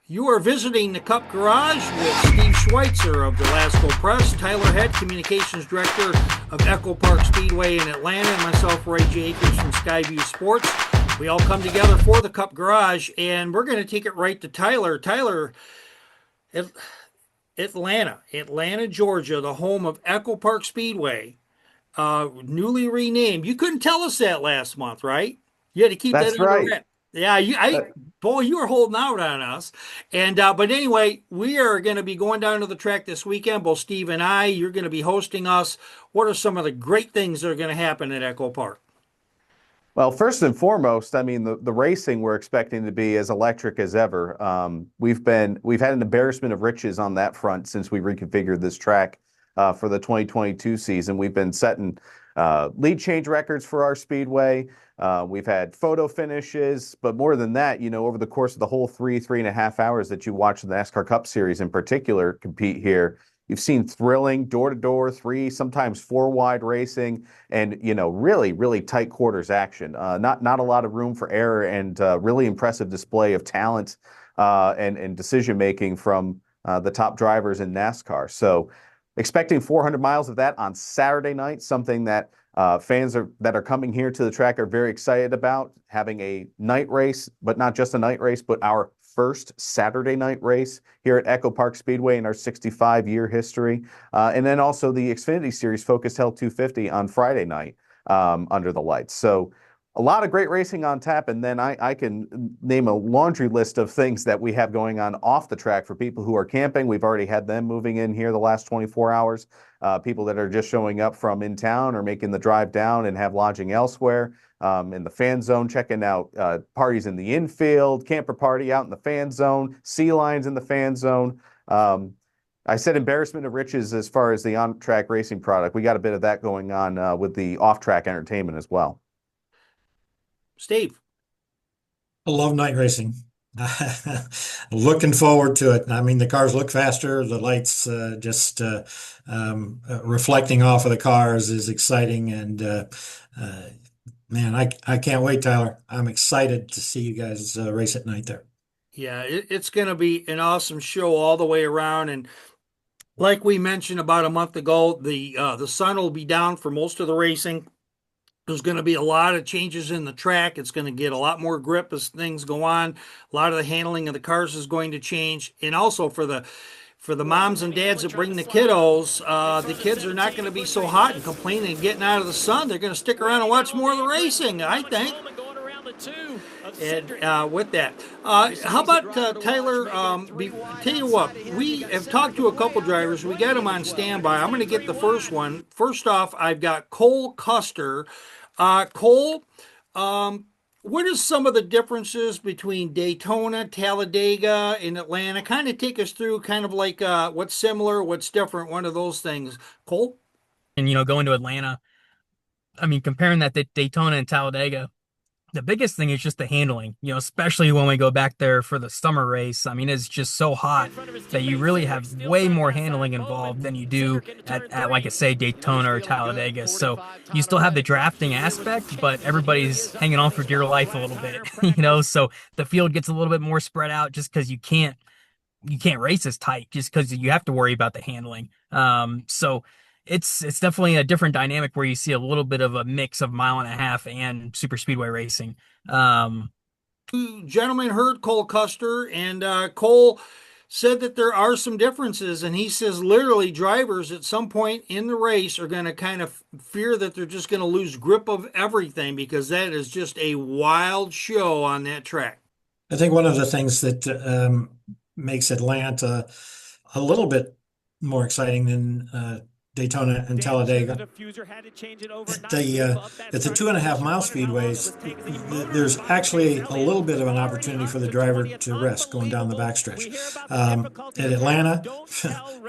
You are visiting the Cup Garage with Steve Schweitzer of the Lasco Press, Tyler Head, Communications Director of Echo Park Speedway in Atlanta, and myself, Ray J. Akers from Skyview Sports. We all come together for the Cup Garage, and we're going to take it right to Tyler. Tyler, Atlanta, Georgia, the home of Echo Park Speedway, newly renamed. You couldn't tell us that last month, right? You had to keep that That's under right. wrap. Yeah, Uh, boy, you were holding out on us. And but anyway, we are going to be going down to the track this weekend. Both Steve and I. You're going to be hosting us. What are some of the great things that are going to happen at Echo Park? well, first and foremost, I mean the racing we're expecting to be as electric as ever. We've had an embarrassment of riches on that front since we reconfigured this track for the 2022 season. We've been setting lead change records for our speedway. We've had photo finishes, but more than that, over the course of the whole 3.5 hours that you watch the NASCAR Cup Series in particular compete here, you've seen thrilling door-to-door, three, sometimes four-wide racing, and really, really tight quarters action. Not a lot of room for error, and really impressive display of talent and decision making from the top drivers in NASCAR. So, expecting 400 miles of that on Saturday night, something that that are coming here to the track are very excited about, having a night race, but not just a night race, but our first Saturday night race here at Echo Park Speedway in our 65-year history. And then also the Xfinity Series Focus Hell 250 on Friday night under the lights. So a lot of great racing on tap. And then I can name a laundry list of things that we have going on off the track for people who are camping. We've already had them moving in here the last 24 hours. People that are just showing up from in town or making the drive down and have lodging elsewhere. In the fan zone, checking out parties in the infield, camper party out in the fan zone, sea lions in the fan zone. I said embarrassment of riches as far as the on-track racing product. We got a bit of that going on with the off-track entertainment as well. Steve. I love night racing. Looking forward to it. I mean, the cars look faster. The lights just reflecting off of the cars is exciting. And man, I can't wait, Tyler. I'm excited to see you guys race at night there. Yeah, it's going to be an awesome show all the way around. And like we mentioned about a month ago, the sun will be down for most of the racing. There's going to be a lot of changes in the track. It's going to get a lot more grip as things go on. A lot of the handling of the cars is going to change. And also for the moms and dads that bring the kiddos, the kids are not going to be so hot and complaining and getting out of the sun. They're going to stick around and watch more of the racing, I think. And with that, how about Tyler? Tell you what, we have talked to a couple drivers. We got them on standby. I'm going to get the first one. First off, I've got Cole Custer. Cole, what are some of the differences between Daytona, Talladega, and Atlanta? Kind of take us through kind of like what's similar, what's different, one of those things. Cole? And going to Atlanta, I mean, comparing that to Daytona and Talladega, the biggest thing is just the handling, especially when we go back there for the summer race. I mean, it's just so hot that you really have way more handling involved than you do at like I say, Daytona or Talladega. So you still have the drafting aspect, but everybody's hanging on for dear life a little bit, so the field gets a little bit more spread out just because you can't race as tight just because you have to worry about the handling. So it's definitely a different dynamic where you see a little bit of a mix of mile and a half and super speedway racing. Two gentlemen heard Cole Custer, and Cole said that there are some differences. And he says literally drivers at some point in the race are going to kind of fear that they're just going to lose grip of everything because that is just a wild show on that track. I think one of the things that makes Atlanta a little bit more exciting than Daytona and Talladega. At the 2.5 mile speedways, there's actually a little bit of an opportunity for the driver to rest going down the backstretch. At Atlanta,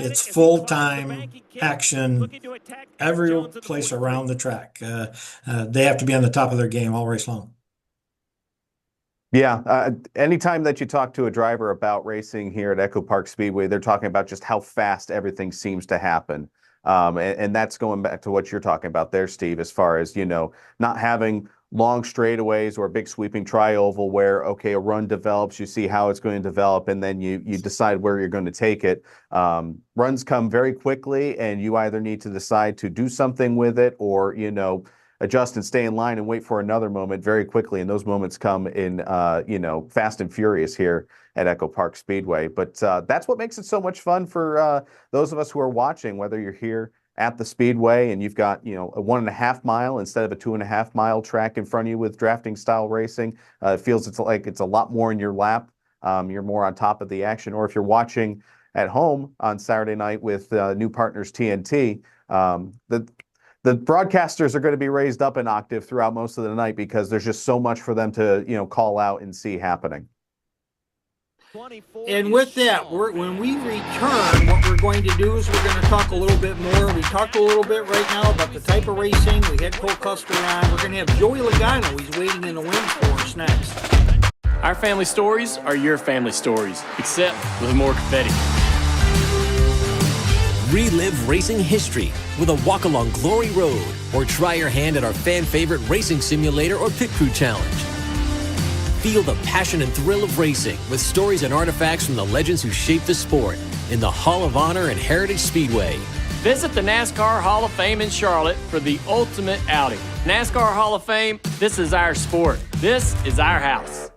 it's full-time action every place around the track. They have to be on the top of their game all race long. Yeah, anytime that you talk to a driver about racing here at Echo Park Speedway, they're talking about just how fast everything seems to happen. And that's going back to what you're talking about there, Steve, as far as, not having long straightaways or a big sweeping tri-oval where, okay, a run develops, you see how it's going to develop, and then you decide where you're going to take it. Runs come very quickly, and you either need to decide to do something with it or, adjust and stay in line and wait for another moment very quickly. And those moments come in, fast and furious here at Echo Park Speedway. But that's what makes it so much fun for those of us who are watching, whether you're here at the Speedway and you've got, a 1.5 mile instead of a 2.5 mile track in front of you with drafting style racing. It feels it's a lot more in your lap. You're more on top of the action. Or if you're watching at home on Saturday night with new partners TNT, the broadcasters are going to be raised up an octave throughout most of the night because there's just so much for them to, call out and see happening. And with that, when we return, what we're going to do is we're going to talk a little bit more. We talked a little bit right now about the type of racing. We had Quaker Custer on. We're going to have Joey Logano. He's waiting in the wings for us next. Our family stories are your family stories, except with more confetti. Relive racing history with a walk along Glory Road, or try your hand at our fan favorite racing simulator or pit crew challenge. Feel the passion and thrill of racing with stories and artifacts from the legends who shaped the sport in the Hall of Honor and Heritage Speedway. Visit the NASCAR Hall of Fame in Charlotte for the ultimate outing. NASCAR Hall of Fame, this is our sport. This is our house.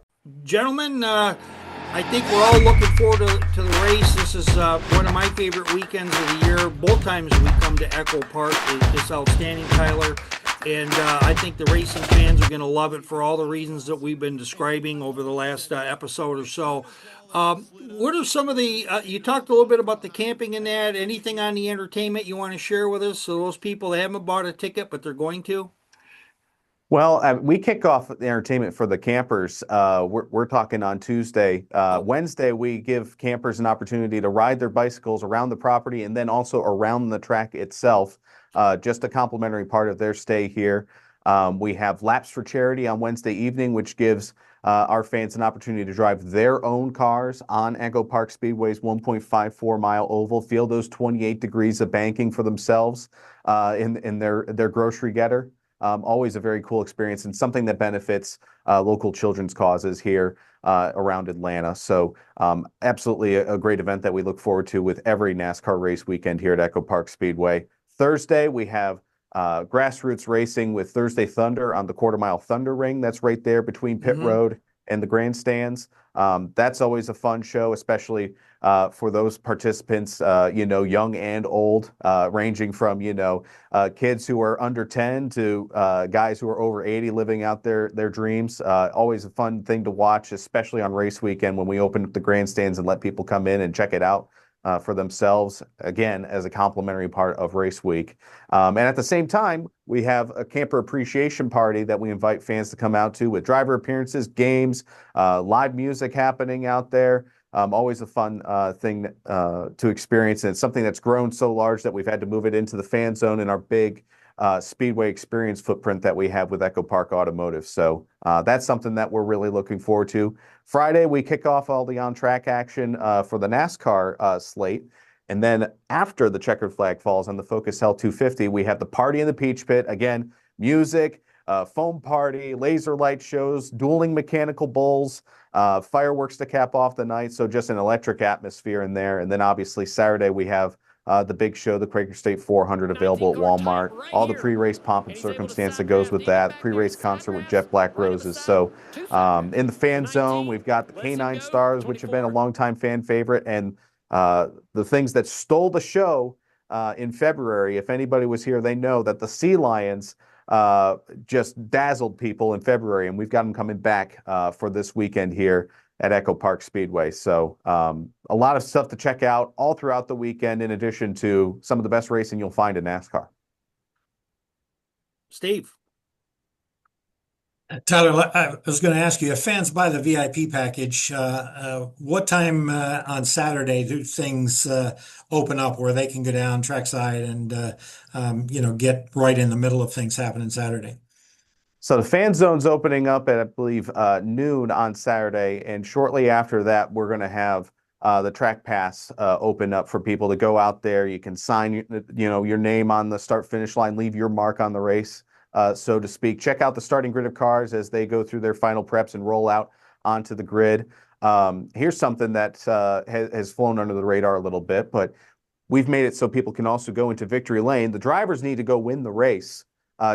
Gentlemen, I think we're all looking forward to the race. This is one of my favorite weekends of the year. Both times we come to Echo Park is outstanding, Tyler. And I think the racing fans are going to love it for all the reasons that we've been describing over the last episode or so. What are some of the, you talked a little bit about the camping and that, anything on the entertainment you want to share with us? So those people that haven't bought a ticket, but they're going to? Well, we kick off the entertainment for the campers. We're talking on Tuesday. Wednesday, we give campers an opportunity to ride their bicycles around the property and then also around the track itself. Just a complimentary part of their stay here. We have Laps for Charity on Wednesday evening, which gives our fans an opportunity to drive their own cars on Echo Park Speedway's 1.54 mile oval, feel those 28 degrees of banking for themselves in their grocery getter. Always a very cool experience and something that benefits local children's causes here around Atlanta. So absolutely a great event that we look forward to with every NASCAR race weekend here at Echo Park Speedway. Thursday, we have grassroots racing with Thursday Thunder on the quarter-mile Thunder Ring. That's right there between Pit Road and the grandstands. That's always a fun show, especially for those participants, young and old, ranging from, kids who are under 10 to guys who are over 80 living out their dreams. Always a fun thing to watch, especially on race weekend when we open up the grandstands and let people come in and check it out for themselves, again, as a complimentary part of race week. And at the same time, we have a camper appreciation party that we invite fans to come out to with driver appearances, games, live music happening out there. Always a fun thing to experience. And it's something that's grown so large that we've had to move it into the fan zone in our big Speedway experience footprint that we have with Echo Park Automotive. So that's something that we're really looking forward to. Friday, we kick off all the on-track action for the NASCAR slate. And then after the checkered flag falls on the Focus Hell 250, we have the party in the Peach Pit. Again, music, foam party, laser light shows, dueling mechanical bulls, fireworks to cap off the night. So just an electric atmosphere in there. And then obviously Saturday, we have the big show, the Quaker State 400, available at Walmart. All the pre-race pomp and circumstance that goes with that. Pre-race concert with Jet Black Roses. So in the fan zone, we've got the Canine Stars, which have been a longtime fan favorite. And the things that stole the show in February, if anybody was here, they know that the Sea Lions just dazzled people in February. And we've got them coming back for this weekend here at Echo Park Speedway. So a lot of stuff to check out all throughout the weekend, in addition to some of the best racing you'll find in NASCAR. Steve. Tyler, I was going to ask you, if fans buy the VIP package, what time on Saturday do things open up where they can go down trackside and, get right in the middle of things happening Saturday? So the fan zone's opening up at, I believe, noon on Saturday. And shortly after that, we're going to have the track pass open up for people to go out there. You can sign, your name on the start-finish line, leave your mark on the race. so to speak. Check out the starting grid of cars as they go through their final preps and roll out onto the grid. Here's something that has flown under the radar a little bit, but we've made it so people can also go into victory lane. The drivers need to go win the race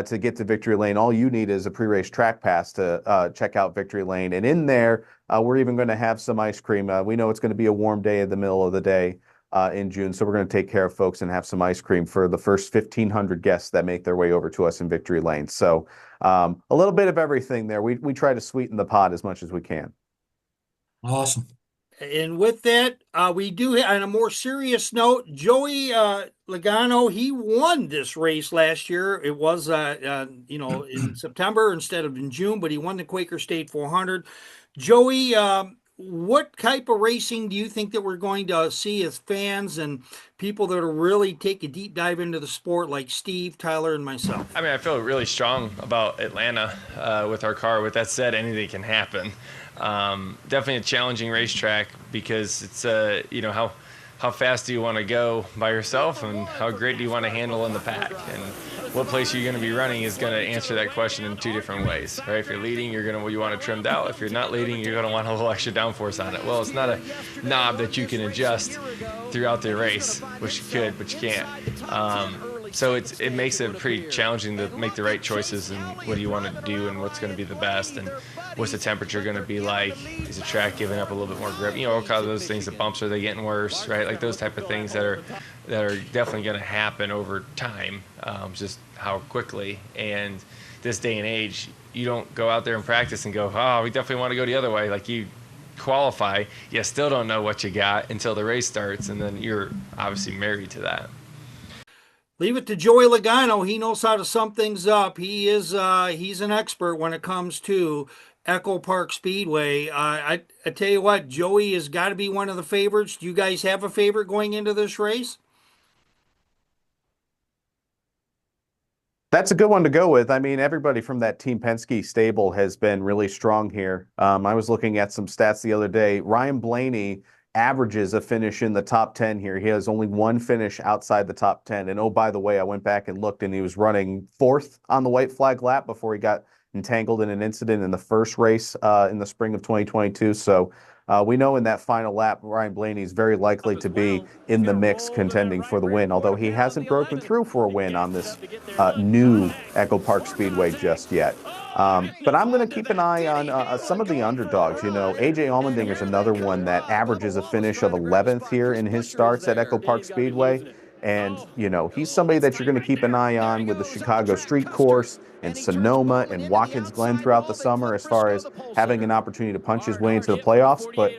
to get to victory lane. All you need is a pre-race track pass to check out victory lane. And in there, we're even going to have some ice cream. We know it's going to be a warm day in the middle of the day in June, so we're going to take care of folks and have some ice cream for the first 1,500 guests that make their way over to us in victory lane. So a little bit of everything there. We try to sweeten the pot as much as we can. Awesome. And with that, we do, on a more serious note, Joey Logano, he won this race last year. It was, in September instead of in June, but he won the Quaker State 400. Joey, what type of racing do you think that we're going to see as fans and people that are really take a deep dive into the sport, like Steve, Tyler, and myself? I mean, I feel really strong about Atlanta with our car. With that said, anything can happen. Definitely a challenging racetrack because it's how fast do you want to go by yourself and how great do you want to handle in the pack, and what place you're going to be running is going to answer that question in two different ways, right? If you're leading, you want it trimmed out. If you're not leading, you're going to want a little extra downforce on it. Well, it's not a knob that you can adjust throughout the race, which you could, but you can't. So it makes it pretty challenging to make the right choices and what do you want to do and what's going to be the best and what's the temperature going to be like. Is the track giving up a little bit more grip? All kinds of those things. The bumps, are they getting worse, right? Like those type of things that are definitely going to happen over time, just how quickly. And this day and age, you don't go out there and practice and go, oh, we definitely want to go the other way. Like you qualify, you still don't know what you got until the race starts, and then you're obviously married to that. Leave it to Joey Logano. He knows how to sum things up. He's an expert when it comes to Echo Park Speedway. I tell you what, Joey has got to be one of the favorites. Do you guys have a favorite going into this race? That's a good one to go with. I mean, everybody from that Team Penske stable has been really strong here. I was looking at some stats the other day. Ryan Blaney averages a finish in the top 10 here. He has only one finish outside the top 10. And oh, by the way, I went back and looked, and he was running fourth on the white flag lap before he got entangled in an incident in the first race in the spring of 2022. So we know in that final lap, Ryan Blaney is very likely to be in the mix contending for the win, although he hasn't broken through for a win on this new Echo Park Speedway just yet. But I'm going to keep an eye on some of the underdogs. AJ Allmendinger is another one that averages a finish of 11th here in his starts at Echo Park Speedway. And, he's somebody that you're going to keep an eye on with the Chicago Street Course and Sonoma and Watkins Glen throughout the summer as far as having an opportunity to punch his way into the playoffs. But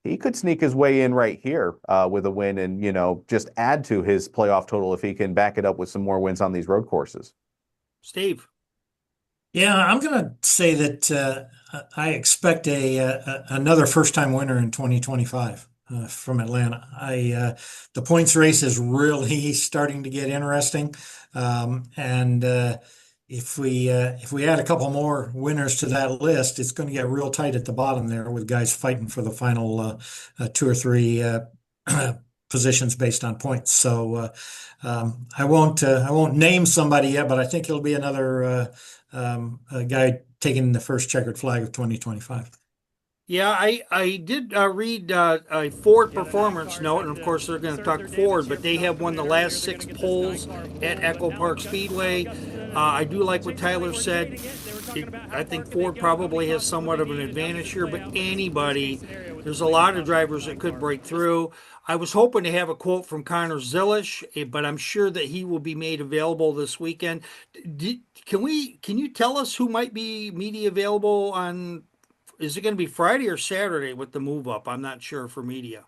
he could sneak his way in right here with a win and, just add to his playoff total if he can back it up with some more wins on these road courses. Steve. Yeah, I'm going to say that I expect another first-time winner in 2025 from Atlanta. The points race is really starting to get interesting, and if we add a couple more winners to that list, it's going to get real tight at the bottom there with guys fighting for the final two or three positions based on points. So I won't name somebody yet, but I think it'll be another a guy taking the first checkered flag of 2025. Yeah, I did read a Ford performance note, and of course they're going to talk Ford, but they have won the last 6 poles at Echo Park Speedway. I do like what Tyler said. I think Ford probably has somewhat of an advantage here, but there's a lot of drivers that could break through. I was hoping to have a quote from Connor Zilisch, but I'm sure that he will be made available this weekend. Can you tell us who might be media available on? Is it going to be Friday or Saturday with the move up? I'm not sure for media.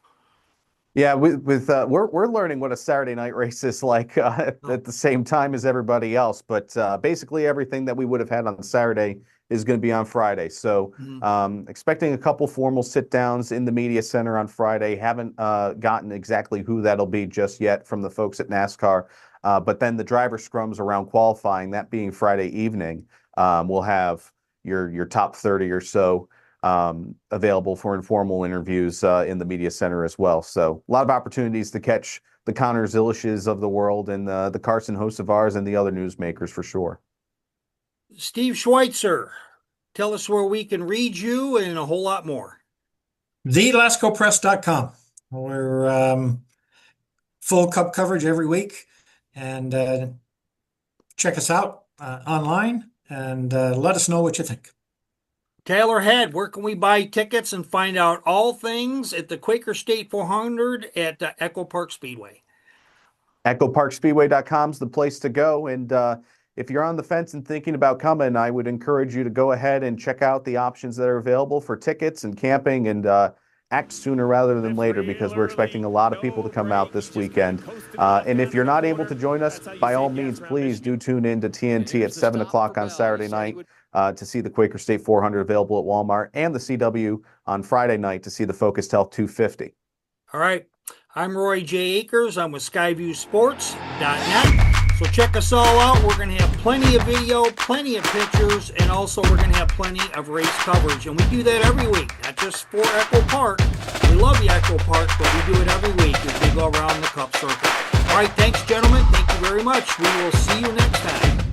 Yeah, we're learning what a Saturday night race is like at the same time as everybody else. But basically everything that we would have had on Saturday is going to be on Friday. So expecting a couple formal sit downs in the media center on Friday. Haven't gotten exactly who that'll be just yet from the folks at NASCAR. But then the driver scrums around qualifying, that being Friday evening, we'll have your top 30 or so available for informal interviews in the media center as well. So a lot of opportunities to catch the Connor Zilisches of the world and the Carson Hosevars and the other newsmakers for sure. Steve Schweitzer, tell us where we can read you and a whole lot more. TheLascoPress.com. We're full cup coverage every week, and check us out online and let us know what you think. Taylor Head, where can we buy tickets and find out all things at the Quaker State 400 at Echo Park Speedway? EchoParkSpeedway.com is the place to go. And if you're on the fence and thinking about coming, I would encourage you to go ahead and check out the options that are available for tickets and camping, and act sooner rather than later, because we're expecting a lot of people to come out this weekend. And if you're not able to join us, by all means, please do tune in to TNT at 7 o'clock on Saturday night to see the Quaker State 400 available at Walmart, and the CW on Friday night to see the Focused Health 250. All right. I'm Roy J. Akers. I'm with SkyviewSports.net. So check us all out. We're going to have plenty of video, plenty of pictures, and also we're going to have plenty of race coverage. And we do that every week, not just for Echo Park. We love the Echo Park, but we do it every week as we go around the Cup Circle. All right, thanks, gentlemen. Thank you very much. We will see you next time.